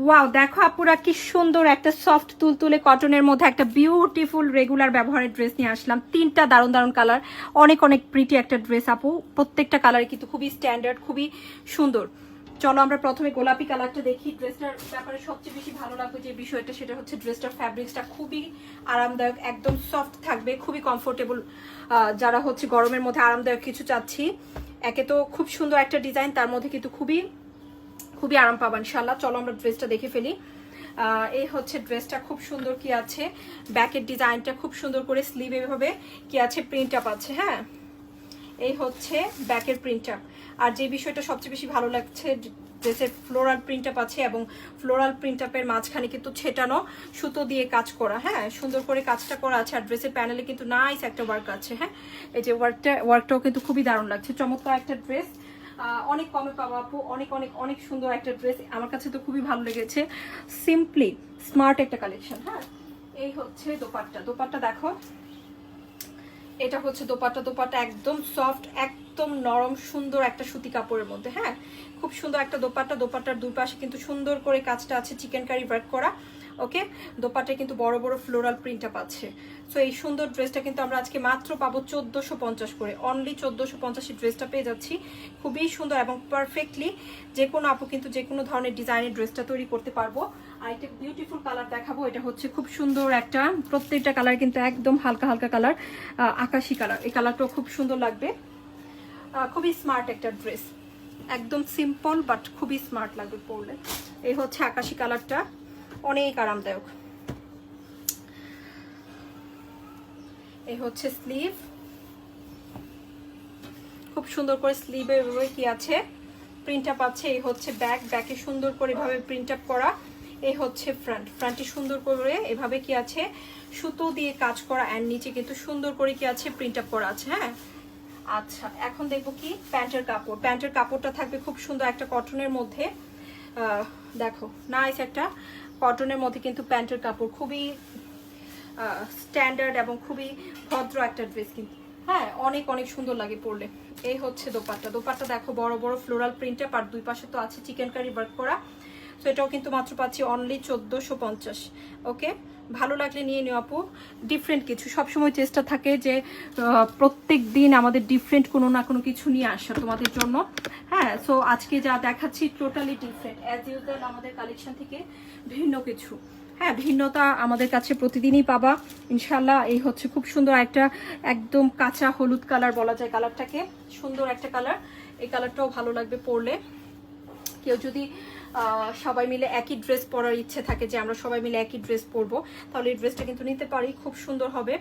Wow, দেখো আপুরা কি সুন্দর একটা সফট তুলতুলে কটনের মধ্যে একটা বিউটিফুল রেগুলার ব্যবহারের ড্রেস নিয়ে আসলাম। তিনটা দারুণ দারুণ কালার, অনেক অনেক প্রিটি একটা ড্রেস আপু। প্রত্যেকটা কালার কিন্তু খুবই স্ট্যান্ডার্ড, খুবই সুন্দর। চলো আমরা প্রথমে গোলাপি কালারটা দেখি। ড্রেসটার ব্যাপারে সবচেয়ে বেশি ভালো লাগবে যে বিষয়টা, সেটা হচ্ছে ড্রেসটার ফ্যাব্রিক্সটা খুবই আরামদায়ক, একদম সফট থাকবে, খুবই কমফোর্টেবল। যারা হচ্ছে গরমের মধ্যে আরামদায়ক কিছু চাচ্ছি, একে তো খুব সুন্দর একটা ডিজাইন, তার মধ্যে কিন্তু খুবই খুবই আরাম পাবা ইনশাল্লাহ। চলো আমরা ড্রেসটা দেখে ফেলি। এই হচ্ছে ড্রেসটা, খুব সুন্দর কি আছে, ব্যাকের ডিজাইনটা খুব সুন্দর করে, স্লিভ এভাবে কি আছে, প্রিন্ট আপ আছে। হ্যাঁ, এই হচ্ছে ব্যাকের প্রিন্ট আপ। আর যে বিষয়টা সবচেয়ে বেশি ভালো লাগছে, ড্রেসের ফ্লোরাল প্রিন্ট আপ আছে এবং ফ্লোরাল প্রিন্ট আপের মাঝখানে কিন্তু ছেটানো সুতো দিয়ে কাজ করা। হ্যাঁ, সুন্দর করে কাজটা করা আছে। আর ড্রেসের প্যানেলে কিন্তু নাইস একটা ওয়ার্ক আছে। হ্যাঁ, এই যে ওয়ার্কটাও কিন্তু খুবই দারুণ লাগছে, চমৎকার একটা ড্রেস। অনেক কমে পাবো আপু, অনেক অনেক অনেক সুন্দর একটা ড্রেস, আমার কাছে তো খুবই ভালো লেগেছে। সিম্পলি স্মার্ট একটা কালেকশন। হ্যাঁ, এই হচ্ছে দোপাট্টা। দোপাট্টা দেখো, এটা হচ্ছে দোপাট্টা। দোপাট্টা একদম সফট, একদম নরম, সুন্দর একটা সুতি কাপড়ের মধ্যে। হ্যাঁ, খুব সুন্দর একটা দোপাট্টা। দোপাট্টার দুই পাশে কিন্তু সুন্দর করে কাজটা আছে, চিকেন কারি ওয়ার্ক করা। ওকে, দোপাট্টায় কিন্তু বড় বড় ফ্লোরাল প্রিন্ট আপ আছে। সো এই সুন্দর ড্রেসটা কিন্তু আমরা আজকে মাত্র পাবো 1450 করে, অনলি 1450 ড্রেসটা পেয়ে যাচ্ছি। খুবই সুন্দর এবং পারফেক্টলি যে কোনো আপু কিন্তু যে কোনো ধরনের ডিজাইনের ড্রেসটা তৈরি করতে পারবো। আর একটা বিউটিফুল কালার দেখাবো, এটা হচ্ছে খুব সুন্দর একটা, প্রত্যেকটা কালার কিন্তু একদম হালকা হালকা কালার, আকাশি কালার। এই কালারটাও খুব সুন্দর লাগবে, খুবই স্মার্ট একটা ড্রেস, একদম সিম্পল বাট খুবই স্মার্ট লাগবে পরলে। এই হচ্ছে আকাশি কালারটা, অনেক আরামদায়ক। এই হচ্ছে স্লিভ, খুব সুন্দর করে স্লিভে কি আছে, প্রিন্ট আপ আছে। এই হচ্ছে ব্যাক, ব্যাকে সুন্দর করে এভাবে প্রিন্ট আপ করা। এই হচ্ছে ফ্রন্ট, ফ্রন্টে সুন্দর করে এভাবে কি আছে, সুতো দিয়ে কাজ করা। অ্যান্ড নিচে কিন্তু সুন্দর করে কি আছে, প্রিন্ট আপ করা আছে। হ্যাঁ, আচ্ছা এখন দেখবো কি প্যান্টের কাপড়। প্যান্টের কাপড়টা থাকবে খুব সুন্দর একটা কটনের মধ্যে। দেখো নাইস একটা কটনের মধ্যে কিন্তু প্যান্টের কাপড়, খুবই স্ট্যান্ডার্ড এবং খুবই ভদ্র একটা ড্রেস কিন্তু। হ্যাঁ, অনেক অনেক সুন্দর লাগে পরলে। এই হচ্ছে দোপাট্টা। দোপাট্টা দেখো বড় বড় ফ্লোরাল প্রিন্টে, আর দুই পাশে তো আছে চিকেন কারি ওয়ার্ক করা। সো এটাও কিন্তু মাত্র পাচ্ছি অনলি 1450। ওকে, ভালো লাগলে নিয়ে নিও আপু। ডিফারেন্ট কিছু, সবসময় চেষ্টা থাকে যে প্রত্যেক দিন আমাদের ডিফারেন্ট কোনো না কোনো কিছু নিয়ে আসা তোমাদের জন্য। হ্যাঁ, সো আজকে যা দেখাচ্ছি টোটালি ডিফারেন্ট, অ্যাজ ইউজুয়াল আমাদের কালেকশন থেকে ভিন্ন কিছু। হ্যাঁ, ভিন্নতা আমাদের কাছে প্রতিদিনই পাবা ইনশাল্লাহ। এই হচ্ছে খুব সুন্দর একটা, একদম কাঁচা হলুদ কালার বলা যায় কালারটাকে, সুন্দর একটা কালার। এই কালারটাও ভালো লাগবে পরলে। কেউ যদি সবাই মিলে একই ড্রেস পরার ইচ্ছে থাকে, যে আমরা সবাই মিলে একই ড্রেস পরবো, তাহলে এই ড্রেসটা কিন্তু নিতে পারি, খুব সুন্দর হবে।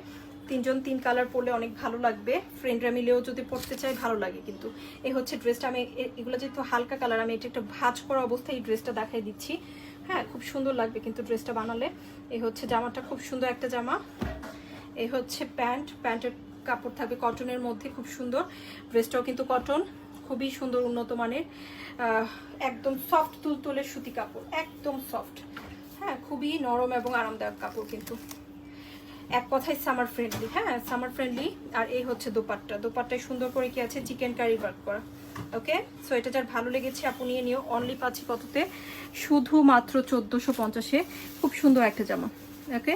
তিনজন তিন কালার পরলে অনেক ভালো লাগবে, ফ্রেন্ডরা মিলেও যদি পরতে চাই ভালো লাগে কিন্তু। এই হচ্ছে ড্রেসটা। আমি এগুলো যেহেতু হালকা কালার, আমি এটা একটা ভাঁজ করা অবস্থায় এই ড্রেসটা দেখাই দিচ্ছি। হ্যাঁ, খুব সুন্দর লাগবে কিন্তু ড্রেসটা বানালে। এই হচ্ছে জামাটা, খুব সুন্দর একটা জামা। এই হচ্ছে প্যান্ট, প্যান্টের কাপড় থাকবে কটনের মধ্যে, খুব সুন্দর। ড্রেসটাও কিন্তু কটন, খুবই সুন্দর, উন্নত মানের, একদম সফট তুলতুলে সুতি কাপড়, একদম সফট। হ্যাঁ, খুবই নরম এবং আরামদায়ক কাপড় কিন্তু, এক কথায় সামার ফ্রেন্ডলি। হ্যাঁ, সামার ফ্রেন্ডলি। আর এই হচ্ছে দোপাট্টা। দোপাট্টায় সুন্দর করে কি আছে, চিকেন কারি ওয়ার্ক করা। ওকে, সো এটা যার ভালো লেগেছে আপু নিয়ে নিও। অনলি পাচ্ছি কততে, শুধুমাত্র 1450-এ। খুব সুন্দর একটা জামা। ওকে।